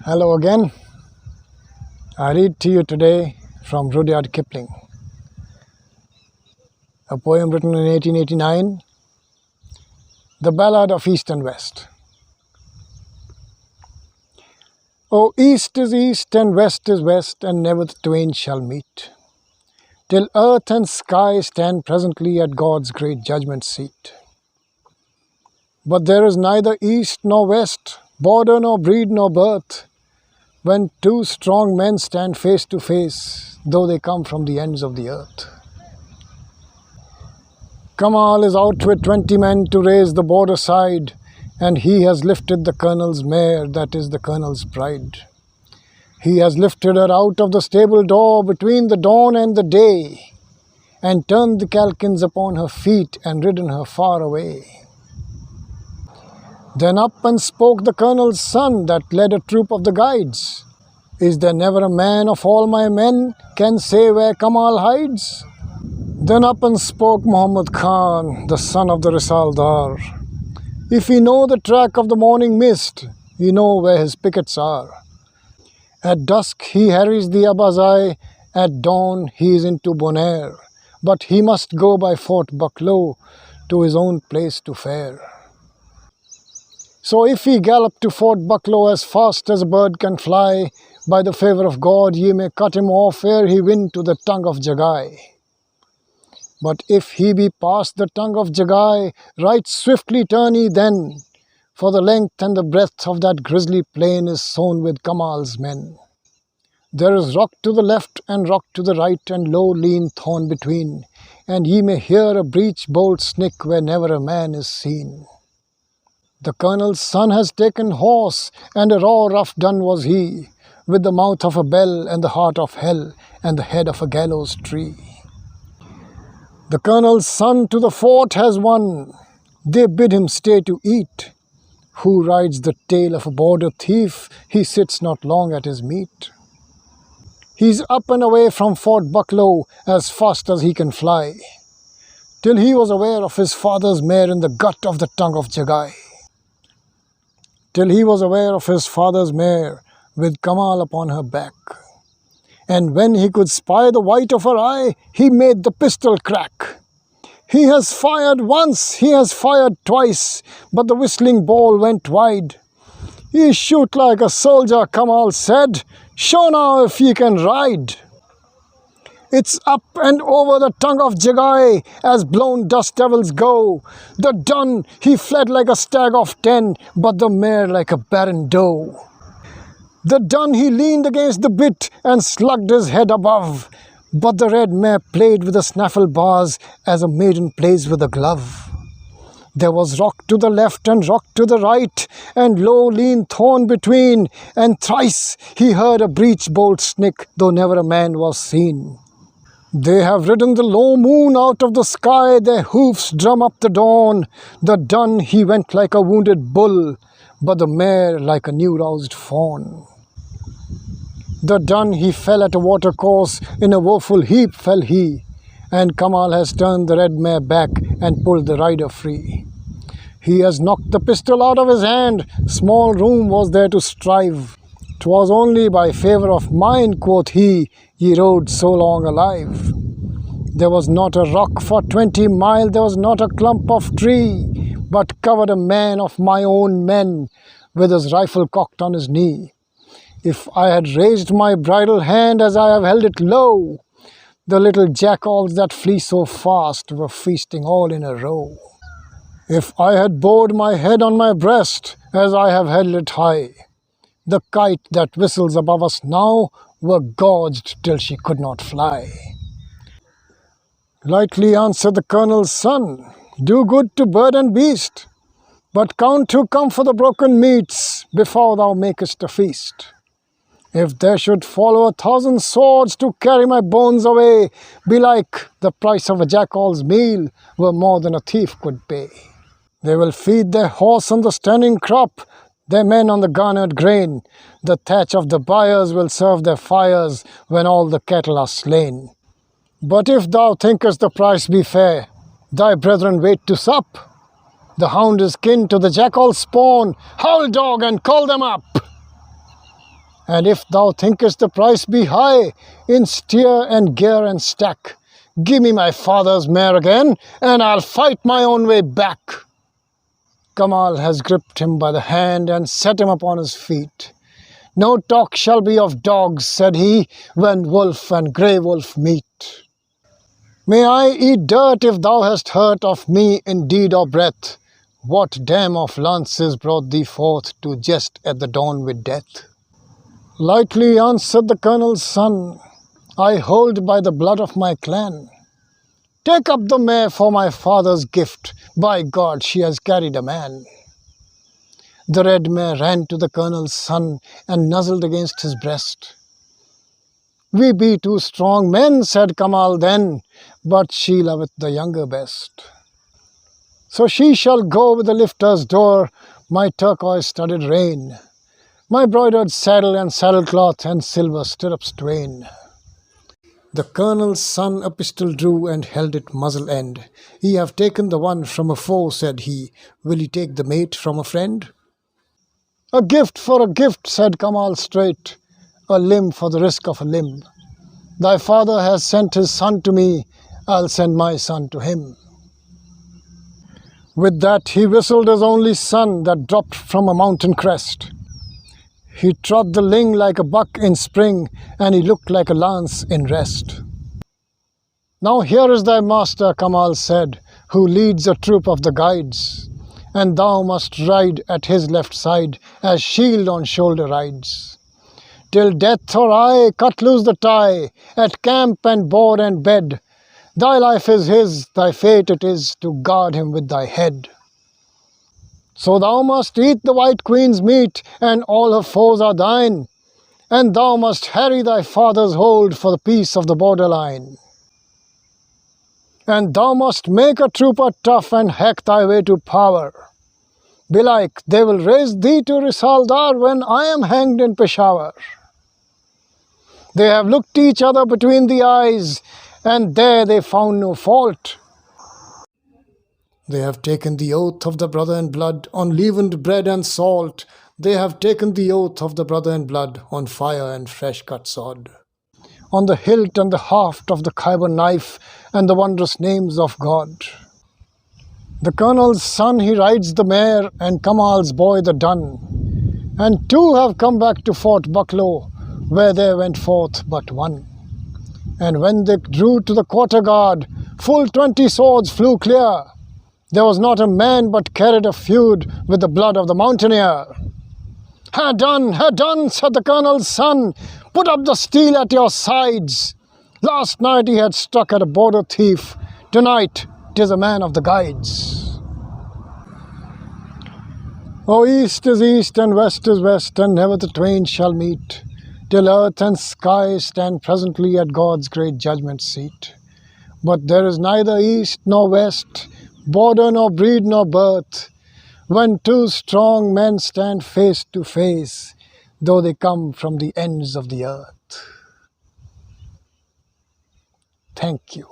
Hello again. I read to you today from Rudyard Kipling, a poem written in 1889, The Ballad of East and West. O East is East and West is West, and never the twain shall meet, till earth and sky stand presently at God's great judgment seat. But there is neither East nor West, border nor breed nor birth, when two strong men stand face to face, though they come from the ends of the earth. Kamal is out with 20 men to raise the border side, and he has lifted the colonel's mare, that is the colonel's pride. He has lifted her out of the stable door between the dawn and the day, and turned the calkins upon her feet and ridden her far away. Then up and spoke the colonel's son that led a troop of the guides. Is there never a man of all my men can say where Kamal hides? Then up and spoke Muhammad Khan, the son of the Risaldar. If he know the track of the morning mist, he know where his pickets are. At dusk he harries the Abazai, at dawn he is into Bonaire, but he must go by Fort Bucklow to his own place to fare. So if he gallop to Fort Bucklow as fast as a bird can fly, by the favour of God ye may cut him off ere he win to the tongue of Jagai. But if he be past the tongue of Jagai, right swiftly turn ye then, for the length and the breadth of that grisly plain is sown with Kamal's men. There is rock to the left and rock to the right, and low lean thorn between, and ye may hear a breech bolt snick where never a man is seen. The colonel's son has taken horse, and a raw rough done was he, with the mouth of a bell and the heart of hell and the head of a gallows tree. The colonel's son to the fort has won, they bid him stay to eat. Who rides the tail of a border thief, he sits not long at his meat. He's up and away from Fort Bucklow as fast as he can fly, till he was aware of his father's mare in the gut of the tongue of Jagai. Till he was aware of his father's mare, with Kamal upon her back. And when he could spy the white of her eye, he made the pistol crack. He has fired once, he has fired twice, but the whistling ball went wide. Ye shoot like a soldier, Kamal said, show now if ye can ride. It's up and over the tongue of Jagai, as blown dust devils go. The dun, he fled like a stag of 10, but the mare like a barren doe. The dun, he leaned against the bit and slugged his head above, but the red mare played with the snaffle bars as a maiden plays with a glove. There was rock to the left and rock to the right, and low lean thorn between, and thrice he heard a breech bolt snick, though never a man was seen. They have ridden the low moon out of the sky, their hoofs drum up the dawn. The dun, he went like a wounded bull, but the mare like a new-roused fawn. The dun, he fell at a watercourse, in a woeful heap fell he, and Kamal has turned the red mare back and pulled the rider free. He has knocked the pistol out of his hand, small room was there to strive. 'Twas only by favour of mine, quoth he, ye rode so long alive. There was not a rock for 20 mile, there was not a clump of tree, but covered a man of my own men, with his rifle cocked on his knee. If I had raised my bridle hand as I have held it low, the little jackals that flee so fast were feasting all in a row. If I had bowed my head on my breast as I have held it high, the kite that whistles above us now were gorged till she could not fly. Lightly answered the colonel's son, do good to bird and beast, but count who come for the broken meats before thou makest a feast. If there should follow 1,000 swords to carry my bones away, belike the price of a jackal's meal were more than a thief could pay. They will feed their horse on the standing crop, their men on the garnered grain. The thatch of the byres will serve their fires when all the cattle are slain. But if thou thinkest the price be fair, thy brethren wait to sup. The hound is kin to the jackal's spawn. Howl, dog, and call them up. And if thou thinkest the price be high in steer and gear and stack, give me my father's mare again, and I'll fight my own way back. Kamal has gripped him by the hand and set him upon his feet. No talk shall be of dogs, said he, when wolf and grey wolf meet. May I eat dirt if thou hast hurt of me in deed or breath. What dam of lances brought thee forth to jest at the dawn with death? Lightly answered the colonel's son, I hold by the blood of my clan. Take up the mare for my father's gift, by God she has carried a man. The red mare ran to the colonel's son and nuzzled against his breast. We be two strong men, said Kamal then, but she loveth the younger best. So she shall go with the lifter's door, my turquoise-studded rein, my broidered saddle and saddlecloth and silver stirrups twain. The colonel's son a pistol drew and held it muzzle end. Ye have taken the one from a foe, said he. Will ye take the mate from a friend? A gift for a gift, said Kamal straight, a limb for the risk of a limb. Thy father has sent his son to me, I'll send my son to him. With that he whistled his only son that dropped from a mountain crest. He trod the ling like a buck in spring, and he looked like a lance in rest. Now here is thy master, Kamal said, who leads a troop of the guides, and thou must ride at his left side, as shield on shoulder rides. Till death or I cut loose the tie, at camp and board and bed, thy life is his, thy fate it is, to guard him with thy head. So thou must eat the White Queen's meat, and all her foes are thine, and thou must harry thy father's hold for the peace of the borderline. And thou must make a trooper tough and hack thy way to power. Belike they will raise thee to Risaldar when I am hanged in Peshawar. They have looked each other between the eyes, and there they found no fault. They have taken the oath of the brother in blood on leavened bread and salt. They have taken the oath of the brother in blood on fire and fresh cut sod. On the hilt and the haft of the Khyber knife and the wondrous names of God. The colonel's son he rides the mare, and Kamal's boy the dun. And two have come back to Fort Bucklow, where there went forth but one. And when they drew to the quarter guard, full 20 swords flew clear. There was not a man but carried a feud with the blood of the mountaineer. Ha done, said the colonel's son, put up the steel at your sides. Last night he had struck at a border thief, tonight 'tis a man of the guides. Oh, east is east and west is west, and never the twain shall meet, till earth and sky stand presently at God's great judgment seat. But there is neither east nor west, border nor breed nor birth, when two strong men stand face to face, though they come from the ends of the earth. Thank you.